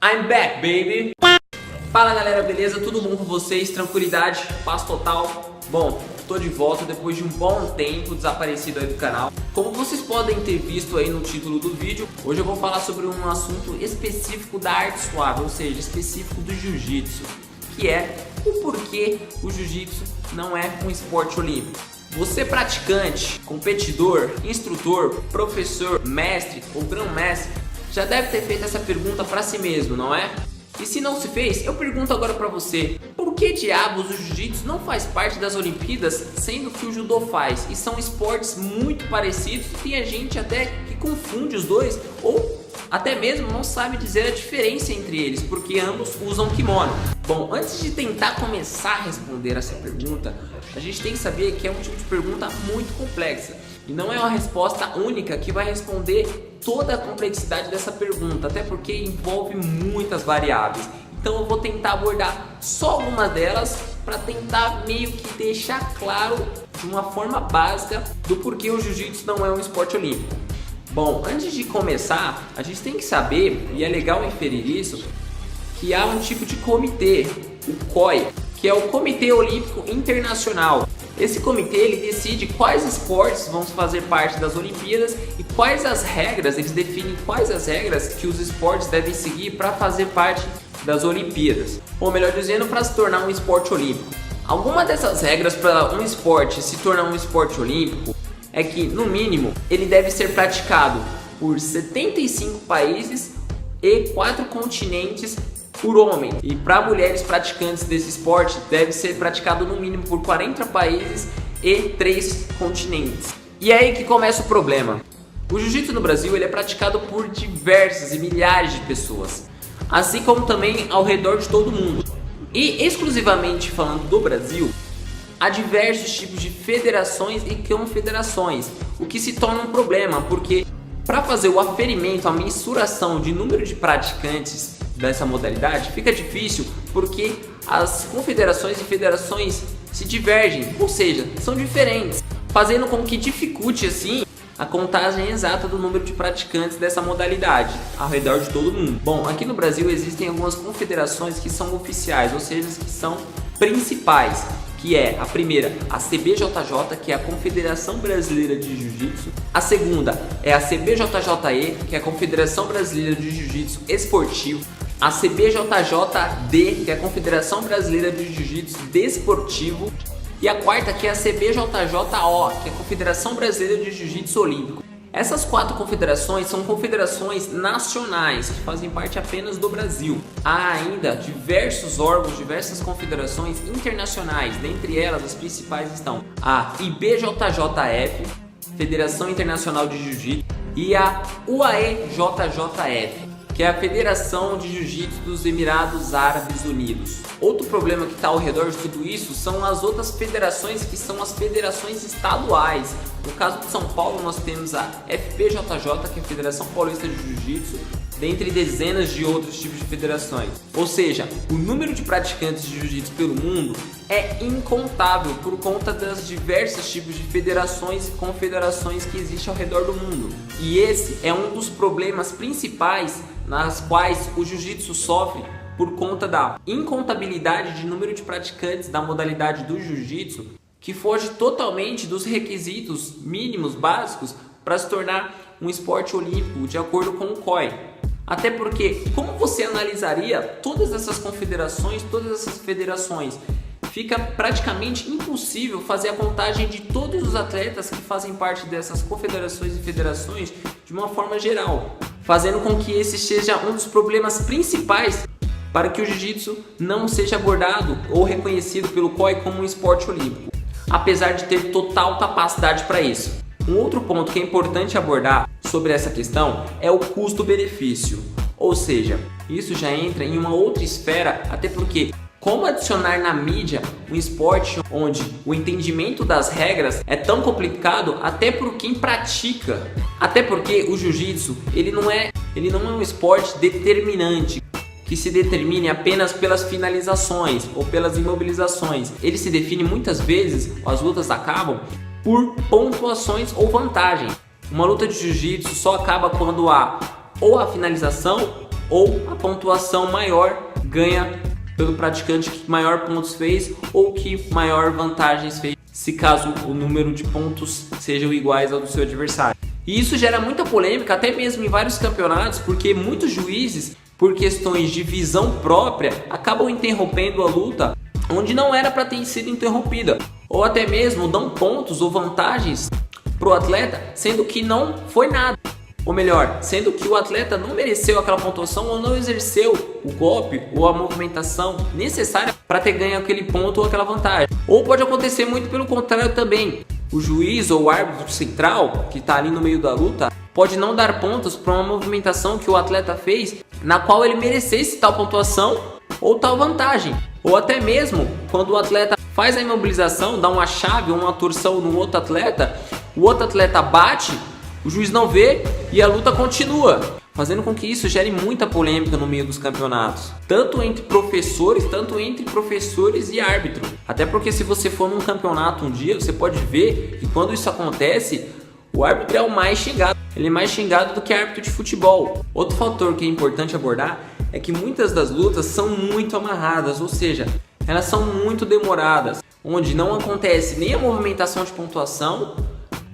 I'm back, baby! Fala galera, beleza? Tudo bom com vocês? Tranquilidade? Paz total? Bom, tô de volta depois de um bom tempo desaparecido aí do canal. Como vocês podem ter visto aí no título do vídeo, hoje eu vou falar sobre um assunto específico da arte suave, ou seja, específico do jiu-jitsu, que é o porquê o jiu-jitsu não é um esporte olímpico. Você praticante, competidor, instrutor, professor, mestre ou grão-mestre já deve ter feito essa pergunta para si mesmo, não é? E se não se fez, eu pergunto agora para você: por que diabos o jiu-jitsu não faz parte das Olimpíadas, sendo que o judô faz? E são esportes muito parecidos e tem a gente até que confunde os dois ou até mesmo não sabe dizer a diferença entre eles, porque ambos usam kimono. Bom, antes de tentar começar a responder essa pergunta, a gente tem que saber que é um tipo de pergunta muito complexa e não é uma resposta única que vai responder toda a complexidade dessa pergunta, até porque envolve muitas variáveis. Então eu vou tentar abordar só algumas delas para tentar meio que deixar claro de uma forma básica do porquê o jiu-jitsu não é um esporte olímpico. Bom, antes de começar, a gente tem que saber, e é legal inferir isso, que há um tipo de comitê, o COI, que é o Comitê Olímpico Internacional. Esse comitê ele decide quais esportes vão fazer parte das Olimpíadas e quais as regras, eles definem quais as regras que os esportes devem seguir para fazer parte das Olimpíadas. Ou melhor dizendo, para se tornar um esporte olímpico. Alguma dessas regras para um esporte se tornar um esporte olímpico é que, no mínimo, ele deve ser praticado por 75 países e 4 continentes por homem. E para mulheres praticantes desse esporte, deve ser praticado no mínimo por 40 países e 3 continentes. E é aí que começa o problema. O jiu-jitsu no Brasil ele é praticado por diversas e milhares de pessoas, assim como também ao redor de todo mundo. E exclusivamente falando do Brasil, há diversos tipos de federações e confederações, o que se torna um problema, porque para fazer o aferimento, a mensuração de número de praticantes dessa modalidade fica difícil, porque as confederações e federações se divergem, ou seja, são diferentes, fazendo com que dificulte assim a contagem exata do número de praticantes dessa modalidade ao redor de todo mundo. Bom, aqui no Brasil existem algumas confederações que são oficiais, ou seja, que são principais, que é a primeira, a CBJJ, que é a Confederação Brasileira de Jiu-Jitsu. A segunda é a CBJJE, que é a Confederação Brasileira de Jiu-Jitsu Esportivo. A CBJJD, que é a Confederação Brasileira de Jiu-Jitsu Desportivo. E a quarta, que é a CBJJO, que é a Confederação Brasileira de Jiu-Jitsu Olímpico. Essas 4 confederações são confederações nacionais que fazem parte apenas do Brasil. Há ainda diversos órgãos, diversas confederações internacionais, dentre elas as principais estão a IBJJF, Federação Internacional de Jiu-Jitsu, e a UAEJJF, que é a Federação de Jiu-Jitsu dos Emirados Árabes Unidos. Outro problema que está ao redor de tudo isso são as outras federações, que são as federações estaduais. No caso de São Paulo, nós temos a FPJJ, que é a Federação Paulista de Jiu-Jitsu, dentre dezenas de outros tipos de federações. Ou seja, o número de praticantes de jiu-jitsu pelo mundo é incontável por conta das diversos tipos de federações e confederações que existem ao redor do mundo. E esse é um dos problemas principais nas quais o jiu-jitsu sofre por conta da incontabilidade de número de praticantes da modalidade do jiu-jitsu, que foge totalmente dos requisitos mínimos básicos para se tornar um esporte olímpico de acordo com o COI. Até porque, como você analisaria todas essas confederações, todas essas federações? Fica praticamente impossível fazer a contagem de todos os atletas que fazem parte dessas confederações e federações de uma forma geral, fazendo com que esse seja um dos problemas principais para que o jiu-jitsu não seja abordado ou reconhecido pelo COI como um esporte olímpico, apesar de ter total capacidade para isso. Um outro ponto que é importante abordar sobre essa questão é o custo-benefício, ou seja, isso já entra em uma outra esfera, até porque como adicionar na mídia um esporte onde o entendimento das regras é tão complicado até por quem pratica, até porque o jiu-jitsu ele não é um esporte determinante, que se determine apenas pelas finalizações ou pelas imobilizações. Ele se define muitas vezes, as lutas acabam por pontuações ou vantagem. Uma luta de jiu-jitsu só acaba quando há ou a finalização ou a pontuação maior ganha pelo praticante que maior pontos fez ou que maior vantagens fez, se caso o número de pontos sejam iguais ao do seu adversário. E isso gera muita polêmica, até mesmo em vários campeonatos, porque muitos juízes, por questões de visão própria, acabam interrompendo a luta onde não era para ter sido interrompida, ou até mesmo dão pontos ou vantagens para o atleta, sendo que não foi nada. Ou melhor, sendo que o atleta não mereceu aquela pontuação ou não exerceu o golpe ou a movimentação necessária para ter ganho aquele ponto ou aquela vantagem. Ou pode acontecer muito pelo contrário também. O juiz ou o árbitro central, que está ali no meio da luta, pode não dar pontos para uma movimentação que o atleta fez, na qual ele merecesse tal pontuação ou tal vantagem. Ou até mesmo quando o atleta faz a imobilização, dá uma chave ou uma torção no outro atleta, o outro atleta bate, o juiz não vê e a luta continua, fazendo com que isso gere muita polêmica no meio dos campeonatos, tanto entre professores e árbitro. Até porque se você for num campeonato um dia, você pode ver que quando isso acontece, o árbitro é o mais xingado. Ele é mais xingado do que árbitro de futebol. Outro fator que é importante abordar é que muitas das lutas são muito amarradas, ou seja, elas são muito demoradas, onde não acontece nem a movimentação de pontuação,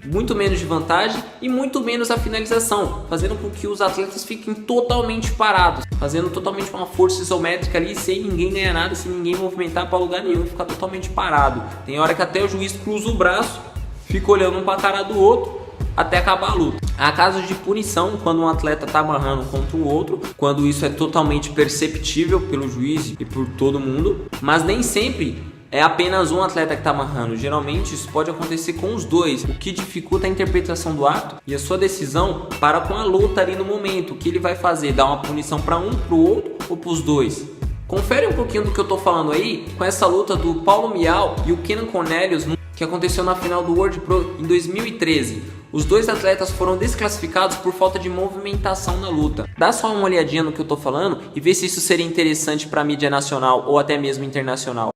muito menos de vantagem e muito menos a finalização, fazendo com que os atletas fiquem totalmente parados, fazendo totalmente uma força isométrica ali, sem ninguém ganhar nada, sem ninguém movimentar para lugar nenhum, ficar totalmente parado. Tem hora que até o juiz cruza o braço, fica olhando um para a cara do outro até acabar a luta. Há casos de punição quando um atleta está amarrando contra o outro, quando isso é totalmente perceptível pelo juiz e por todo mundo, mas nem sempre é apenas um atleta que está amarrando. Geralmente isso pode acontecer com os dois, o que dificulta a interpretação do ato e a sua decisão para com a luta ali no momento. O que ele vai fazer? Dar uma punição para um, para o outro ou para os dois? Confere um pouquinho do que eu estou falando aí com essa luta do Paulo Miyao e o Kenan Cornelius, que aconteceu na final do World Pro em 2013. Os dois atletas foram desclassificados por falta de movimentação na luta. Dá só uma olhadinha no que eu estou falando e vê se isso seria interessante para a mídia nacional ou até mesmo internacional.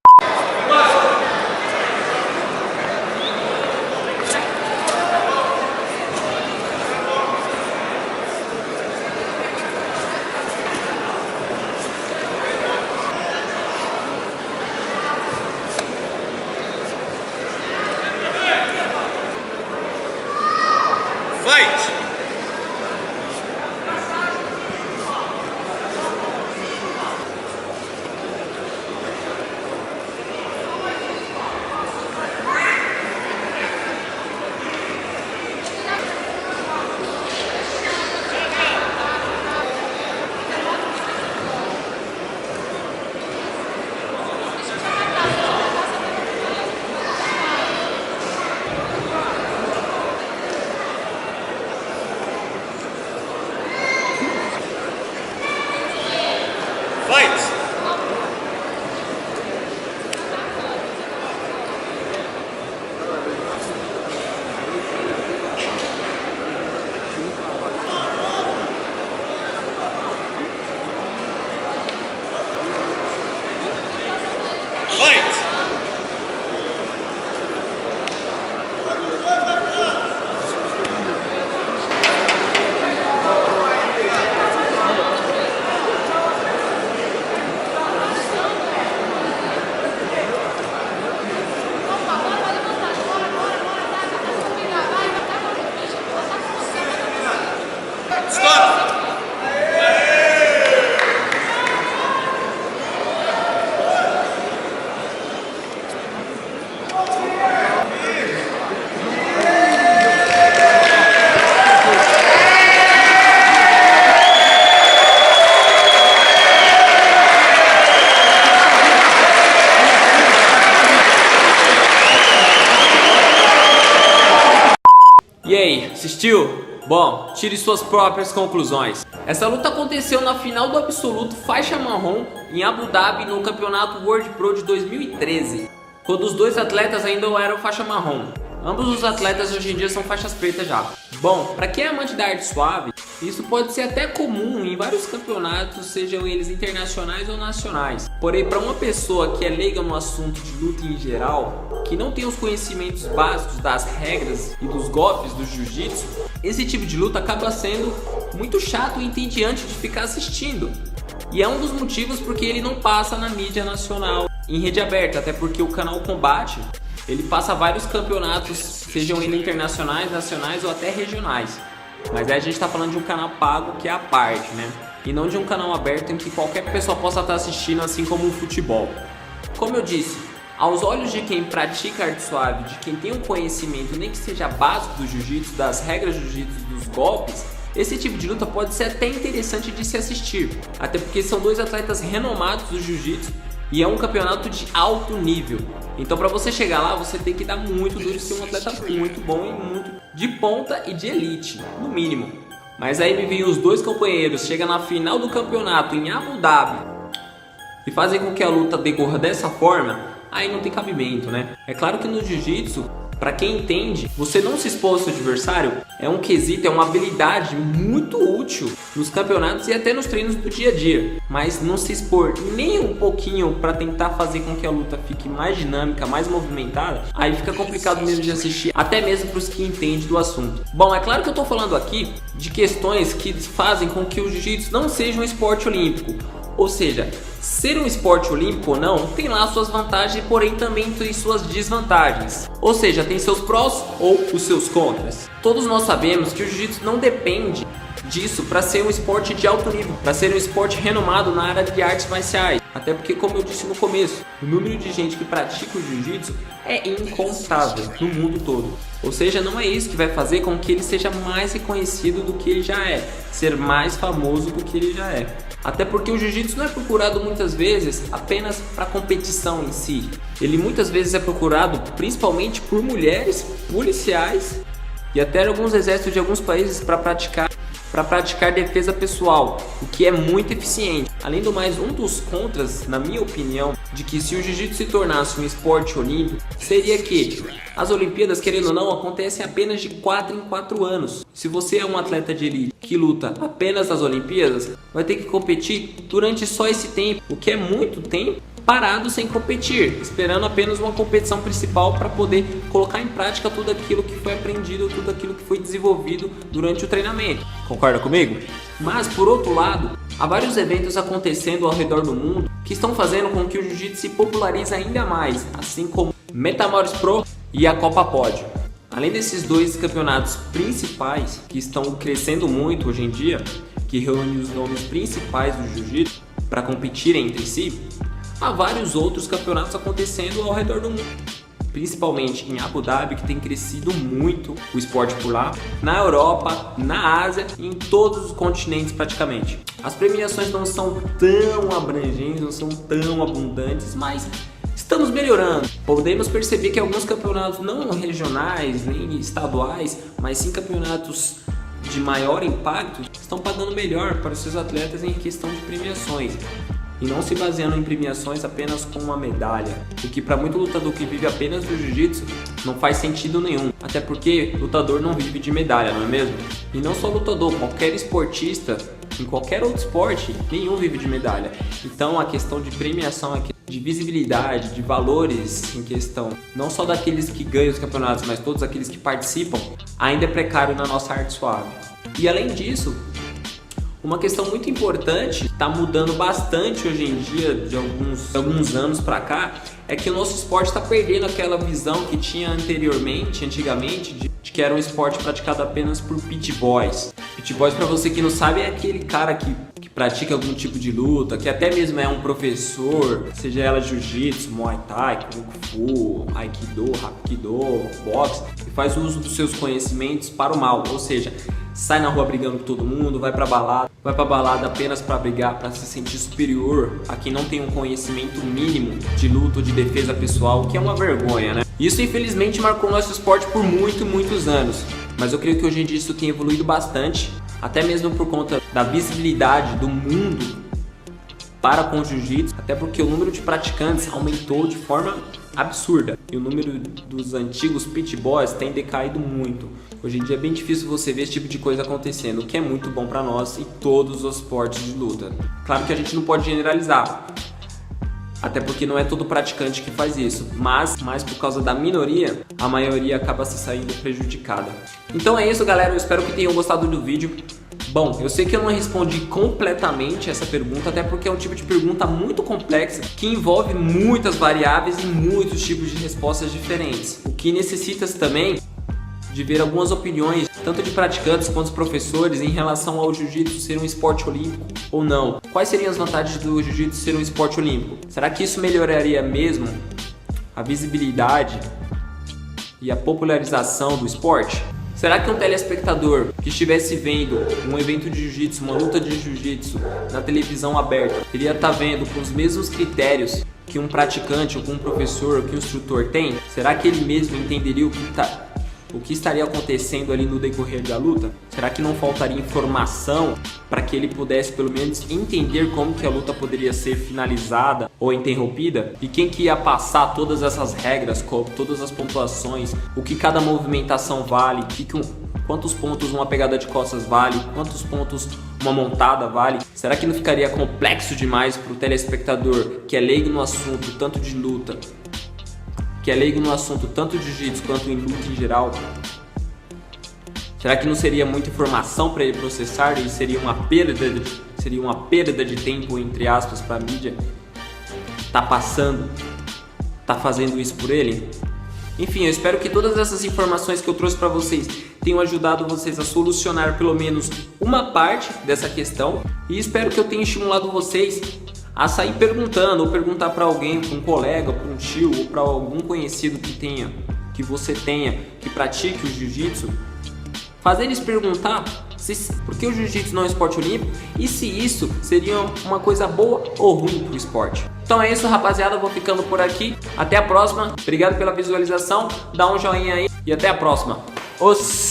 E aí, assistiu? Bom, tire suas próprias conclusões. Essa luta aconteceu na final do absoluto faixa marrom em Abu Dhabi no campeonato World Pro de 2013, quando os dois atletas ainda eram faixa marrom. Ambos os atletas hoje em dia são faixas pretas já. Bom, para quem é amante da arte suave, isso pode ser até comum em vários campeonatos, sejam eles internacionais ou nacionais. Porém, para uma pessoa que é leiga no assunto de luta em geral, que não tem os conhecimentos básicos das regras e dos golpes do jiu-jitsu, esse tipo de luta acaba sendo muito chato e entediante de ficar assistindo. E é um dos motivos porque ele não passa na mídia nacional em rede aberta, até porque o canal Combate, ele passa vários campeonatos, sejam eles internacionais, nacionais ou até regionais. Mas aí a gente está falando de um canal pago que é a parte, né? E não de um canal aberto em que qualquer pessoa possa estar assistindo, assim como o futebol. Como eu disse, aos olhos de quem pratica arte suave, de quem tem um conhecimento, nem que seja básico do jiu-jitsu, das regras do jiu-jitsu, dos golpes, esse tipo de luta pode ser até interessante de se assistir. Até porque são dois atletas renomados do jiu-jitsu e é um campeonato de alto nível. Então para você chegar lá, você tem que dar muito duro e ser um atleta muito bom e muito de ponta e de elite, no mínimo. Mas aí me vem os dois companheiros, chega na final do campeonato em Abu Dhabi e fazem com que a luta decorra dessa forma, aí não tem cabimento, né? É claro que no jiu-jitsu, para quem entende, você não se expor ao seu adversário é um quesito, é uma habilidade muito útil nos campeonatos e até nos treinos do dia a dia. Mas não se expor nem um pouquinho para tentar fazer com que a luta fique mais dinâmica, mais movimentada, aí fica complicado mesmo de assistir, até mesmo para os que entendem do assunto. Bom, é claro que eu estou falando aqui de questões que fazem com que o jiu-jitsu não seja um esporte olímpico. Ou seja, ser um esporte olímpico ou não, tem lá suas vantagens, porém também tem suas desvantagens. Ou seja, tem seus prós ou os seus contras. Todos nós sabemos que o jiu-jitsu não depende disso para ser um esporte de alto nível, para ser um esporte renomado na área de artes marciais. Até porque, como eu disse no começo, o número de gente que pratica o jiu-jitsu é incontável no mundo todo. Ou seja, não é isso que vai fazer com que ele seja mais reconhecido do que ele já é, ser mais famoso do que ele já é. Até porque o jiu-jitsu não é procurado muitas vezes apenas para competição em si. Ele muitas vezes é procurado principalmente por mulheres, policiais e até alguns exércitos de alguns países para praticar defesa pessoal, o que é muito eficiente. Além do mais, um dos contras, na minha opinião, de que se o jiu-jitsu se tornasse um esporte olímpico, seria que as Olimpíadas, querendo ou não, acontecem apenas de 4 em 4 anos. Se você é um atleta de elite que luta apenas nas Olimpíadas, vai ter que competir durante só esse tempo, o que é muito tempo parado sem competir, esperando apenas uma competição principal para poder colocar em prática tudo aquilo que foi aprendido, tudo aquilo que foi desenvolvido durante o treinamento. Concorda comigo? Mas, por outro lado, há vários eventos acontecendo ao redor do mundo que estão fazendo com que o jiu-jitsu se popularize ainda mais, assim como Metamoris Pro e a Copa Pódio. Além desses dois campeonatos principais que estão crescendo muito hoje em dia, que reúnem os nomes principais do jiu-jitsu para competirem entre si, há vários outros campeonatos acontecendo ao redor do mundo, principalmente em Abu Dhabi, que tem crescido muito o esporte por lá, na Europa, na Ásia e em todos os continentes praticamente. As premiações não são tão abrangentes, não são tão abundantes, mas estamos melhorando. Podemos perceber que alguns campeonatos não regionais, nem estaduais, mas sim campeonatos de maior impacto, estão pagando melhor para os seus atletas em questão de premiações. E não se baseando em premiações apenas com uma medalha, o que para muito lutador que vive apenas do jiu-jitsu não faz sentido nenhum, até porque lutador não vive de medalha, não é mesmo? E não só lutador, qualquer esportista, em qualquer outro esporte, nenhum vive de medalha. Então a questão de premiação aqui, de visibilidade, de valores em questão, não só daqueles que ganham os campeonatos, mas todos aqueles que participam, ainda é precário na nossa arte suave. E além disso, uma questão muito importante, está mudando bastante hoje em dia, de alguns anos para cá, é que o nosso esporte está perdendo aquela visão que tinha antigamente, de que era um esporte praticado apenas por pit boys. Pit boys, para você que não sabe, é aquele cara que pratica algum tipo de luta, que até mesmo é um professor, seja ela jiu-jitsu, muay thai, kung fu, aikido, hapkido, boxe, e faz uso dos seus conhecimentos para o mal, ou seja, sai na rua brigando com todo mundo, vai pra balada apenas pra brigar, pra se sentir superior a quem não tem um conhecimento mínimo de luta ou de defesa pessoal, o que é uma vergonha, né? Isso infelizmente marcou nosso esporte por muitos anos, mas eu creio que hoje em dia isso tem evoluído bastante, até mesmo por conta da visibilidade do mundo para com o jiu-jitsu, até porque o número de praticantes aumentou de forma absurda e o número dos antigos pit boys tem decaído muito. Hoje em dia é bem difícil você ver esse tipo de coisa acontecendo, o que é muito bom para nós e todos os esportes de luta. Claro que a gente não pode generalizar, até porque não é todo praticante que faz isso, mas por causa da minoria, a maioria acaba se saindo prejudicada. Então é isso, galera, eu espero que tenham gostado do vídeo. Bom, eu sei que eu não respondi completamente essa pergunta, até porque é um tipo de pergunta muito complexa que envolve muitas variáveis e muitos tipos de respostas diferentes, o que necessita também de ver algumas opiniões, tanto de praticantes quanto de professores, em relação ao jiu-jitsu ser um esporte olímpico ou não. Quais seriam as vantagens do jiu-jitsu ser um esporte olímpico? Será que isso melhoraria mesmo a visibilidade e a popularização do esporte? Será que um telespectador que estivesse vendo um evento de jiu-jitsu, uma luta de jiu-jitsu na televisão aberta, iria estar vendo com os mesmos critérios que um praticante, ou que um professor, ou que um instrutor tem? Será que ele mesmo entenderia o que estaria acontecendo ali no decorrer da luta? Será que não faltaria informação para que ele pudesse pelo menos entender como que a luta poderia ser finalizada ou interrompida? E quem que ia passar todas essas regras, todas as pontuações, o que cada movimentação vale, quantos pontos uma pegada de costas vale, quantos pontos uma montada vale? Será que não ficaria complexo demais para o telespectador que é leigo no assunto, tanto de luta, que é leigo no assunto tanto de jiu-jitsu quanto em luta em geral? Será que não seria muita informação para ele processar e seria uma perda de tempo, entre aspas, para a mídia tá fazendo isso por ele? Enfim, eu espero que todas essas informações que eu trouxe para vocês tenham ajudado vocês a solucionar pelo menos uma parte dessa questão, e espero que eu tenha estimulado vocês a sair perguntando, ou perguntar para alguém, para um colega, para um tio, ou para algum conhecido que você tenha, que pratique o jiu-jitsu, fazer eles perguntar por que o jiu-jitsu não é um esporte olímpico e se isso seria uma coisa boa ou ruim para o esporte. Então é isso, rapaziada, eu vou ficando por aqui. Até a próxima, obrigado pela visualização, dá um joinha aí e até a próxima.